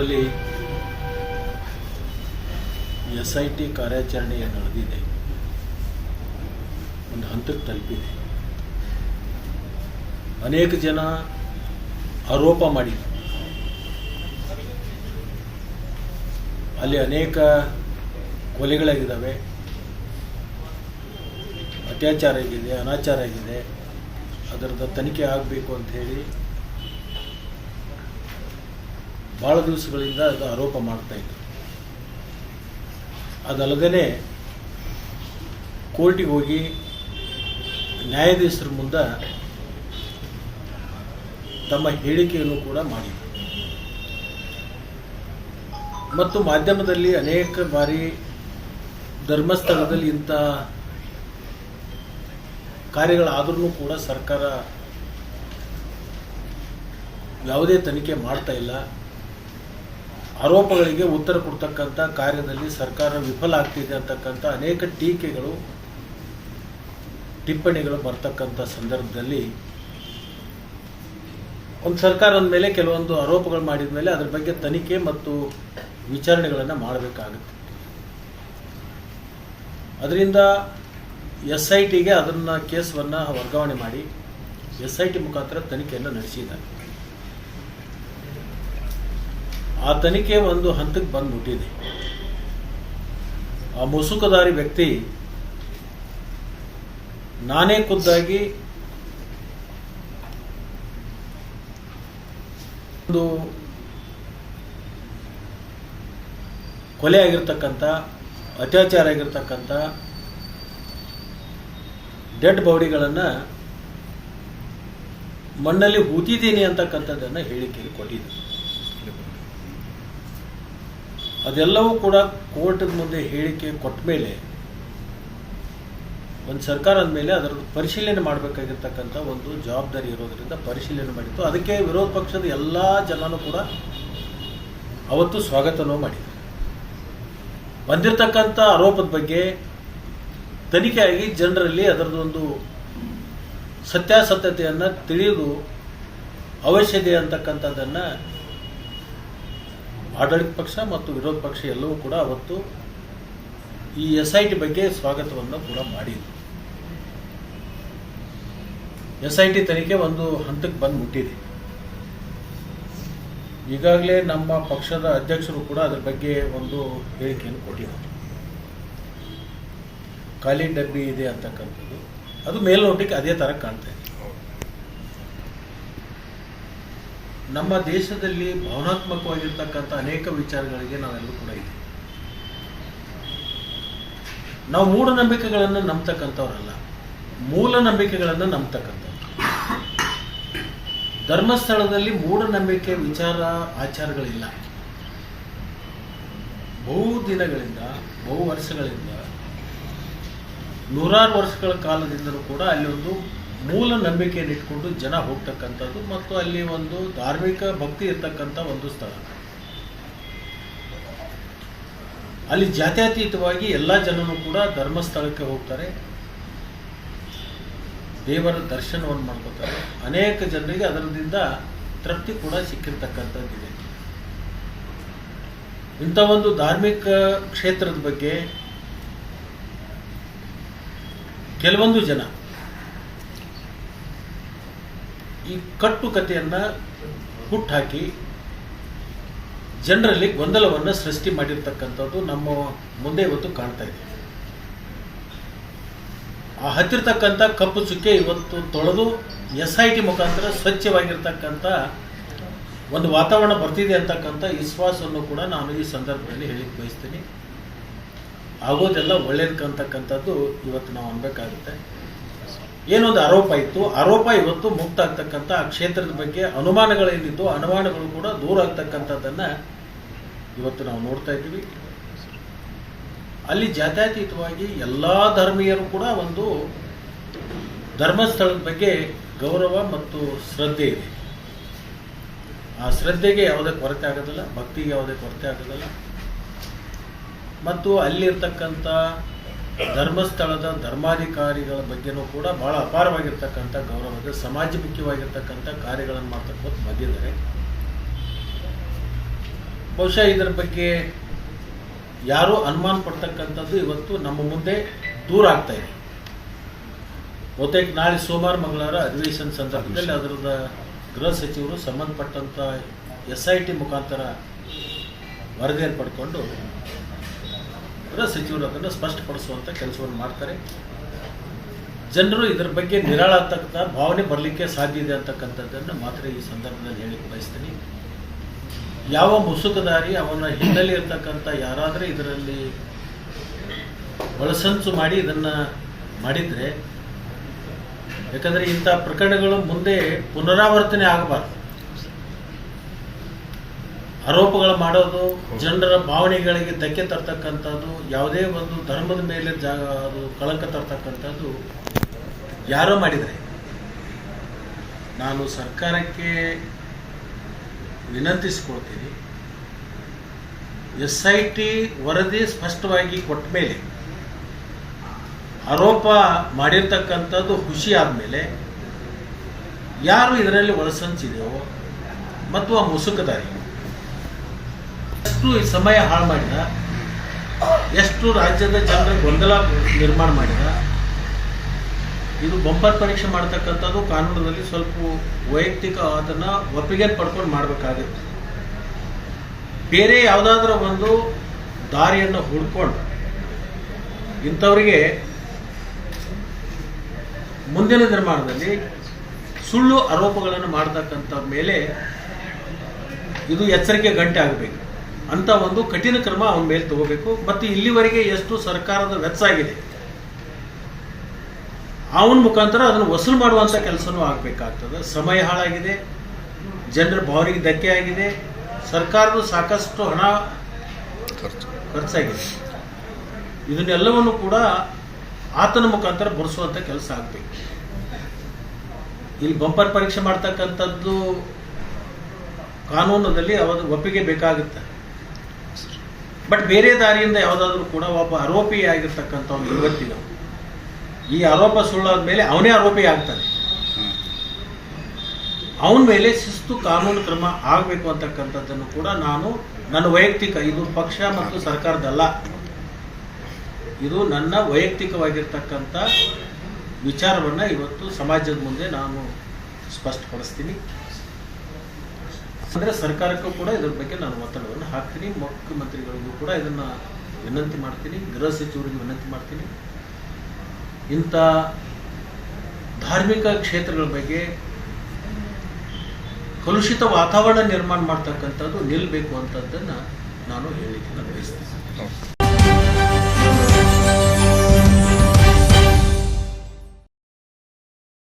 ಧರ್ಮಸ್ಥಳದಲ್ಲಿ SIT ಕಾರ್ಯಾಚರಣೆ ನಡೆದಿದೆ, ಒಂದು ಹಂತಕ್ಕೆ ತಲುಪಿದೆ. ಅನೇಕ ಜನ ಆರೋಪ ಮಾಡಿದರು, ಅಲ್ಲಿ ಅನೇಕ ಕೊಲೆಗಳಾಗಿದ್ದಾವೆ, ಅತ್ಯಾಚಾರ ಆಗಿದೆ, ಅನಾಚಾರ ಆಗಿದೆ, ಅದರದ ತನಿಖೆ ಆಗಬೇಕು ಅಂತ ಹೇಳಿ ಭಾಳ ದಿವಸಗಳಿಂದ ಅದು ಆರೋಪ ಮಾಡ್ತಾಯಿದ್ರು. ಅದಲ್ಲದೇ ಕೋರ್ಟಿಗೆ ಹೋಗಿ ನ್ಯಾಯಾಧೀಶರ ಮುಂದೆ ತಮ್ಮ ಹೇಳಿಕೆಯನ್ನು ಕೂಡ ಮಾಡಿದರು. ಮತ್ತು ಮಾಧ್ಯಮದಲ್ಲಿ ಅನೇಕ ಬಾರಿ ಧರ್ಮಸ್ಥಳದಲ್ಲಿ ಇಂಥ ಕಾರ್ಯಗಳಾದ್ರೂ ಕೂಡ ಸರ್ಕಾರ ಯಾವುದೇ ತನಿಖೆ ಮಾಡ್ತಾ ಇಲ್ಲ, ಆರೋಪಗಳಿಗೆ ಉತ್ತರ ಕೊಡ್ತಕ್ಕಂಥ ಕಾರ್ಯದಲ್ಲಿ ಸರ್ಕಾರ ವಿಫಲ ಆಗ್ತಿದೆ ಅಂತಕ್ಕಂಥ ಅನೇಕ ಟೀಕೆಗಳು, ಟಿಪ್ಪಣಿಗಳು ಬರ್ತಕ್ಕಂಥ ಸಂದರ್ಭದಲ್ಲಿ ಒಂದು ಸರ್ಕಾರದ ಮೇಲೆ ಕೆಲವೊಂದು ಆರೋಪಗಳು ಮಾಡಿದ ಮೇಲೆ ಅದರ ಬಗ್ಗೆ ತನಿಖೆ ಮತ್ತು ವಿಚಾರಣೆಗಳನ್ನು ಮಾಡಬೇಕಾಗುತ್ತೆ. ಅದರಿಂದ SITಗೆ ಅದನ್ನು ಕೇಸನ್ನು ವರ್ಗಾವಣೆ ಮಾಡಿ SIT ಮುಖಾಂತರ ತನಿಖೆಯನ್ನು ನಡೆಸಿದ್ದಾರೆ. ಆ ತನಿಖೆ ಒಂದು ಹಂತಕ್ಕೆ ಬಂದ್ಬಿಟ್ಟಿದೆ. ಆ ಮುಸುಕುದಾರಿ ವ್ಯಕ್ತಿ ನಾನೇ ಖುದ್ದಾಗಿ ಒಂದು ಕೊಲೆ ಆಗಿರ್ತಕ್ಕಂಥ, ಅತ್ಯಾಚಾರ ಆಗಿರ್ತಕ್ಕಂಥ ಡೆಡ್ ಬಾಡಿಗಳನ್ನು ಮಣ್ಣಲ್ಲಿ ಹೂತಿದ್ದೀನಿ ಅಂತಕ್ಕಂಥದ್ದನ್ನು ಹೇಳಿಕೆಯಲ್ಲಿ ಕೊಟ್ಟಿದ್ದರು. ಅದೆಲ್ಲವೂ ಕೂಡ ಕೋರ್ಟದ ಮುಂದೆ ಹೇಳಿಕೆ ಕೊಟ್ಟ ಮೇಲೆ ಒಂದು ಸರ್ಕಾರದ ಮೇಲೆ ಅದರ ಪರಿಶೀಲನೆ ಮಾಡಬೇಕಾಗಿರ್ತಕ್ಕಂಥ ಒಂದು ಜವಾಬ್ದಾರಿ ಇರೋದರಿಂದ ಪರಿಶೀಲನೆ ಮಾಡಿತ್ತು. ಅದಕ್ಕೆ ವಿರೋಧ ಪಕ್ಷದ ಎಲ್ಲ ಜನನೂ ಕೂಡ ಅವತ್ತು ಸ್ವಾಗತನೂ ಮಾಡಿದರು. ಬಂದಿರತಕ್ಕಂಥ ಆರೋಪದ ಬಗ್ಗೆ ತನಿಖೆಯಾಗಿ ಜನರಲ್ಲಿ ಅದರದೊಂದು ಸತ್ಯಾಸತ್ಯತೆಯನ್ನು ತಿಳಿದು ಅವಶ್ಯತೆ ಅಂತಕ್ಕಂಥದ್ದನ್ನು ಆಡಳಿತ ಪಕ್ಷ ಮತ್ತು ವಿರೋಧ ಪಕ್ಷ ಎಲ್ಲವೂ ಕೂಡ ಅವತ್ತು ಈ SIT ಬಗ್ಗೆ ಸ್ವಾಗತವನ್ನು ಕೂಡ ಮಾಡಿದರು. SIT ತನಿಖೆ ಒಂದು ಹಂತಕ್ಕೆ ಬಂದ್ಬಿಟ್ಟಿದೆ. ಈಗಾಗಲೇ ನಮ್ಮ ಪಕ್ಷದ ಅಧ್ಯಕ್ಷರು ಕೂಡ ಅದರ ಬಗ್ಗೆ ಒಂದು ಹೇಳಿಕೆಯನ್ನು ಕೊಟ್ಟಿದ್ದಾರೆ. ಖಾಲಿ ಡಬ್ಬಿ ಇದೆ ಅಂತಕ್ಕಂಥದ್ದು ಅದು ಮೇಲ್ನೋಟಕ್ಕೆ ಅದೇ ಥರ ಕಾಣ್ತಾ ಇದೆ. ನಮ್ಮ ದೇಶದಲ್ಲಿ ಭಾವನಾತ್ಮಕವಾಗಿರ್ತಕ್ಕಂಥ ಅನೇಕ ವಿಚಾರಗಳಿಗೆ ನಾವೆಲ್ಲರೂ ಕೂಡ ಇದ್ದೀವಿ. ನಾವು ಮೂಢನಂಬಿಕೆಗಳನ್ನು ನಂಬತಕ್ಕಂಥವ್ರಲ್ಲ, ಮೂಢನಂಬಿಕೆಗಳನ್ನು ನಂಬತಕ್ಕಂಥವ್ರು. ಧರ್ಮಸ್ಥಳದಲ್ಲಿ ಮೂಢನಂಬಿಕೆ ವಿಚಾರ ಆಚಾರಗಳಿಲ್ಲ. ಬಹು ದಿನಗಳಿಂದ, ಬಹು ವರ್ಷಗಳಿಂದ, ನೂರಾರು ವರ್ಷಗಳ ಕಾಲದಿಂದಲೂ ಕೂಡ ಅಲ್ಲಿ ಒಂದು ಮೂಲ ನಂಬಿಕೆಯನ್ನು ಇಟ್ಕೊಂಡು ಜನ ಹೋಗ್ತಕ್ಕಂಥದ್ದು ಮತ್ತು ಅಲ್ಲಿ ಒಂದು ಧಾರ್ಮಿಕ ಭಕ್ತಿ ಇರ್ತಕ್ಕಂಥ ಒಂದು ಸ್ಥಳ. ಅಲ್ಲಿ ಜಾತ್ಯತೀತವಾಗಿ ಎಲ್ಲ ಜನರು ಕೂಡ ಧರ್ಮಸ್ಥಳಕ್ಕೆ ಹೋಗ್ತಾರೆ, ದೇವರ ದರ್ಶನವನ್ನು ಮಾಡ್ಕೋತಾರೆ. ಅನೇಕ ಜನರಿಗೆ ಅದರಿಂದ ತೃಪ್ತಿ ಕೂಡ ಸಿಕ್ಕಿರ್ತಕ್ಕಂಥದ್ದಿದೆ. ಇಂಥ ಒಂದು ಧಾರ್ಮಿಕ ಕ್ಷೇತ್ರದ ಬಗ್ಗೆ ಕೆಲವೊಂದು ಜನ ಈ ಕಟ್ಟುಕತೆಯನ್ನು ಹುಟ್ಟಾಕಿ ಜನರಲ್ಲಿ ಗೊಂದಲವನ್ನು ಸೃಷ್ಟಿ ಮಾಡಿರ್ತಕ್ಕಂಥದ್ದು ನಮ್ಮ ಮುಂದೆ ಇವತ್ತು ಕಾಣ್ತಾ ಇದೆ. ಆ ಹತ್ತಿರತಕ್ಕಂಥ ಕಪ್ಪು ಚುಕ್ಕೆ ಇವತ್ತು ತೊಳೆದು SIT ಮುಖಾಂತರ ಸ್ವಚ್ಛವಾಗಿರ್ತಕ್ಕಂಥ ಒಂದು ವಾತಾವರಣ ಬರ್ತಿದೆ ಅಂತಕ್ಕಂಥ ವಿಶ್ವಾಸವನ್ನು ಕೂಡ ನಾನು ಈ ಸಂದರ್ಭದಲ್ಲಿ ಹೇಳಿಕ್ಕೆ ಬಯಸ್ತೀನಿ. ಆಗೋದೆಲ್ಲ ಒಳ್ಳೇದಕ್ಕಂತಕ್ಕಂಥದ್ದು ಇವತ್ತು ನಾವು ಅನ್ಬೇಕಾಗುತ್ತೆ. ಏನೊಂದು ಆರೋಪ ಇತ್ತು, ಆರೋಪ ಇವತ್ತು ಮುಕ್ತ ಆಗ್ತಕ್ಕಂಥ ಆ ಕ್ಷೇತ್ರದ ಬಗ್ಗೆ ಅನುಮಾನಗಳೇನಿದ್ದು ಅನುಮಾನಗಳು ಕೂಡ ದೂರ ಆಗ್ತಕ್ಕಂಥದ್ದನ್ನು ಇವತ್ತು ನಾವು ನೋಡ್ತಾ ಇದ್ದೀವಿ. ಅಲ್ಲಿ ಜಾತ್ಯತೀತವಾಗಿ ಎಲ್ಲ ಧರ್ಮೀಯರು ಕೂಡ ಒಂದು ಧರ್ಮಸ್ಥಳದ ಬಗ್ಗೆ ಗೌರವ ಮತ್ತು ಶ್ರದ್ಧೆ ಇದೆ. ಆ ಶ್ರದ್ಧೆಗೆ ಯಾವುದೇ ಕೊರತೆ ಆಗೋದಿಲ್ಲ, ಭಕ್ತಿಗೆ ಯಾವುದೇ ಕೊರತೆ ಆಗೋದಿಲ್ಲ. ಮತ್ತು ಅಲ್ಲಿರ್ತಕ್ಕಂಥ ಧರ್ಮಸ್ಥಳದ ಧರ್ಮಾಧಿಕಾರಿಗಳ ಬಗ್ಗೆನೂ ಕೂಡ ಬಹಳ ಅಪಾರವಾಗಿರ್ತಕ್ಕಂಥ ಗೌರವದ ಸಮಾಜಮುಖಿಯಾಗಿರ್ತಕ್ಕಂಥ ಕಾರ್ಯಗಳನ್ನು ಮಾಡ್ತಕ್ಕಂಥ ಬಂದಿದ್ದಾರೆ. ಬಹುಶಃ ಇದರ ಬಗ್ಗೆ ಯಾರೂ ಅನುಮಾನ ಪಡ್ತಕ್ಕಂಥದ್ದು ಇವತ್ತು ನಮ್ಮ ಮುಂದೆ ದೂರ ಆಗ್ತಾ ಇದೆ. ಬಹುತೇಕ ನಾಳೆ ಸೋಮವಾರ ಮಂಗಳವಾರ ಅಧಿವೇಶನ ಸಂದರ್ಭದಲ್ಲಿ ಅದರದ ಗೃಹ ಸಚಿವರು ಸಂಬಂಧಪಟ್ಟಂಥ SIT ಮುಖಾಂತರ ವರದಿಯನ್ನು ಪಡ್ಕೊಂಡು ಗೃಹ ಸಚಿವರು ಅದನ್ನು ಸ್ಪಷ್ಟಪಡಿಸುವಂಥ ಕೆಲಸವನ್ನು ಮಾಡ್ತಾರೆ. ಜನರು ಇದರ ಬಗ್ಗೆ ನಿರಾಳತಕ್ಕ ಭಾವನೆ ಬರಲಿಕ್ಕೆ ಸಾಧ್ಯ ಇದೆ ಅಂತಕ್ಕಂಥದ್ದನ್ನು ಮಾತ್ರ ಈ ಸಂದರ್ಭದಲ್ಲಿ ಹೇಳಿಕ್ಕೆ ಬಯಸ್ತೀನಿ. ಯಾವ ಮುಸುಕುದಾರಿ ಅವನ ಹಿನ್ನೆಲೆ ಇರ್ತಕ್ಕಂಥ ಯಾರಾದರೂ ಇದರಲ್ಲಿ ಒಳಸಂಚು ಮಾಡಿ ಇದನ್ನು ಮಾಡಿದರೆ, ಯಾಕಂದರೆ ಇಂಥ ಪ್ರಕರಣಗಳು ಮುಂದೆ ಪುನರಾವರ್ತನೆ ಆಗಬಾರ್ದು. ಆರೋಪಗಳು ಮಾಡೋದು, ಜನರ ಭಾವನೆಗಳಿಗೆ ಧಕ್ಕೆ ತರ್ತಕ್ಕಂಥದ್ದು, ಯಾವುದೇ ಒಂದು ಧರ್ಮದ ಮೇಲೆ ಅದು ಕಳಂಕ ತರ್ತಕ್ಕಂಥದ್ದು ಯಾರೋ ಮಾಡಿದರೆ, ನಾನು ಸರ್ಕಾರಕ್ಕೆ ವಿನಂತಿಸಿಕೊಳ್ತೀನಿ, SIT ವರದಿ ಸ್ಪಷ್ಟವಾಗಿ ಕೊಟ್ಟ ಮೇಲೆ, ಆರೋಪ ಮಾಡಿರ್ತಕ್ಕಂಥದ್ದು ಖುಷಿ ಆದಮೇಲೆ ಯಾರು ಇದರಲ್ಲಿ ಒಳಸಂಚಿದೆಯೋ ಮತ್ತು ಆ ಮುಸುಕದಾರಿ ಎಷ್ಟು ಈ ಸಮಯ ಹಾಳು ಮಾಡಿದ, ಎಷ್ಟು ರಾಜ್ಯದ ಜನರ ಗೊಂದಲ ನಿರ್ಮಾಣ ಮಾಡಿದ, ಇದು ಬಂಪರ್ ಪರೀಕ್ಷೆ ಮಾಡ್ತಕ್ಕಂಥದ್ದು ಕಾನೂನಿನಲ್ಲಿ ಸ್ವಲ್ಪ ವೈಯಕ್ತಿಕ ಅದನ್ನು ಒಪ್ಪಿಗೆ ಪಡ್ಕೊಂಡು ಮಾಡಬೇಕಾಗುತ್ತೆ. ಬೇರೆ ಯಾವುದಾದ್ರೂ ಒಂದು ದಾರಿಯನ್ನು ಹುಡ್ಕೊಂಡು ಇಂಥವರಿಗೆ ಮುಂದಿನ ನಿರ್ಮಾಣದಲ್ಲಿ ಸುಳ್ಳು ಆರೋಪಗಳನ್ನು ಮಾಡ್ತಕ್ಕಂಥ ಮೇಲೆ ಇದು ಎಚ್ಚರಿಕೆ ಗಂಟೆ ಆಗಬೇಕು ಅಂತ ಒಂದು ಕಠಿಣ ಕ್ರಮ ಅವನ ಮೇಲೆ ತಗೋಬೇಕು. ಮತ್ತು ಇಲ್ಲಿವರೆಗೆ ಎಷ್ಟು ಸರ್ಕಾರದ ವೆಚ್ಚ ಆಗಿದೆ ಅವನ ಮುಖಾಂತರ ಅದನ್ನು ವಸೂಲು ಮಾಡುವಂಥ ಕೆಲಸನೂ ಆಗಬೇಕಾಗ್ತದೆ. ಸಮಯ ಹಾಳಾಗಿದೆ, ಜನರ ಭಾವನೆಗೆ ಧಕ್ಕೆ ಆಗಿದೆ, ಸರ್ಕಾರದ ಸಾಕಷ್ಟು ಹಣ ಖರ್ಚಾಗಿದೆ. ಇದನ್ನೆಲ್ಲವನ್ನು ಕೂಡ ಆತನ ಮುಖಾಂತರ ಬರೆಸುವಂಥ ಕೆಲಸ ಆಗಬೇಕು. ಇಲ್ಲಿ ಬಂಪರ್ ಪರೀಕ್ಷೆ ಮಾಡ್ತಕ್ಕಂಥದ್ದು ಕಾನೂನದಲ್ಲಿ ಅವತ್ತು ಒಪ್ಪಿಗೆ ಬೇಕಾಗುತ್ತೆ. ಬಟ್ ಬೇರೆ ದಾರಿಯಿಂದ ಯಾವುದಾದ್ರೂ ಕೂಡ ಒಬ್ಬ ಆರೋಪಿ ಆಗಿರ್ತಕ್ಕಂಥ ಒಂದು ಇವತ್ತಿನ ಈ ಆರೋಪ ಸುಳ್ಳಾದ ಮೇಲೆ ಅವನೇ ಆರೋಪಿ ಆಗ್ತಾನೆ, ಅವನ ಮೇಲೆ ಶಿಸ್ತು ಕಾನೂನು ಕ್ರಮ ಆಗಬೇಕು ಅಂತಕ್ಕಂಥದ್ದನ್ನು ಕೂಡ ನಾನು ನನ್ನ ವೈಯಕ್ತಿಕ, ಇದು ಪಕ್ಷ ಮತ್ತು ಸರ್ಕಾರದಲ್ಲ, ಇದು ನನ್ನ ವೈಯಕ್ತಿಕವಾಗಿರ್ತಕ್ಕಂಥ ವಿಚಾರವನ್ನು ಇವತ್ತು ಸಮಾಜದ ಮುಂದೆ ನಾನು ಸ್ಪಷ್ಟಪಡಿಸ್ತೀನಿ. ಅಂದರೆ ಸರ್ಕಾರಕ್ಕೂ ಕೂಡ ಇದ್ರ ಬಗ್ಗೆ ನಾನು ಒತ್ತಡವನ್ನು ಹಾಕ್ತೀನಿ, ಮುಖ್ಯಮಂತ್ರಿಗಳಿಗೂ ಕೂಡ ಇದನ್ನು ವಿನಂತಿ ಮಾಡ್ತೀನಿ, ಗೃಹ ಸಚಿವರಿಗೆ ವಿನಂತಿ ಮಾಡ್ತೀನಿ. ಇಂಥ ಧಾರ್ಮಿಕ ಕ್ಷೇತ್ರಗಳ ಬಗ್ಗೆ ಕಲುಷಿತ ವಾತಾವರಣ ನಿರ್ಮಾಣ ಮಾಡ್ತಕ್ಕಂಥದ್ದು ನಿಲ್ಲಬೇಕು ಅಂತದ್ದನ್ನು ನಾನು ಹೇಳಿಕೆ ಬಯಸ್ತೀನಿ.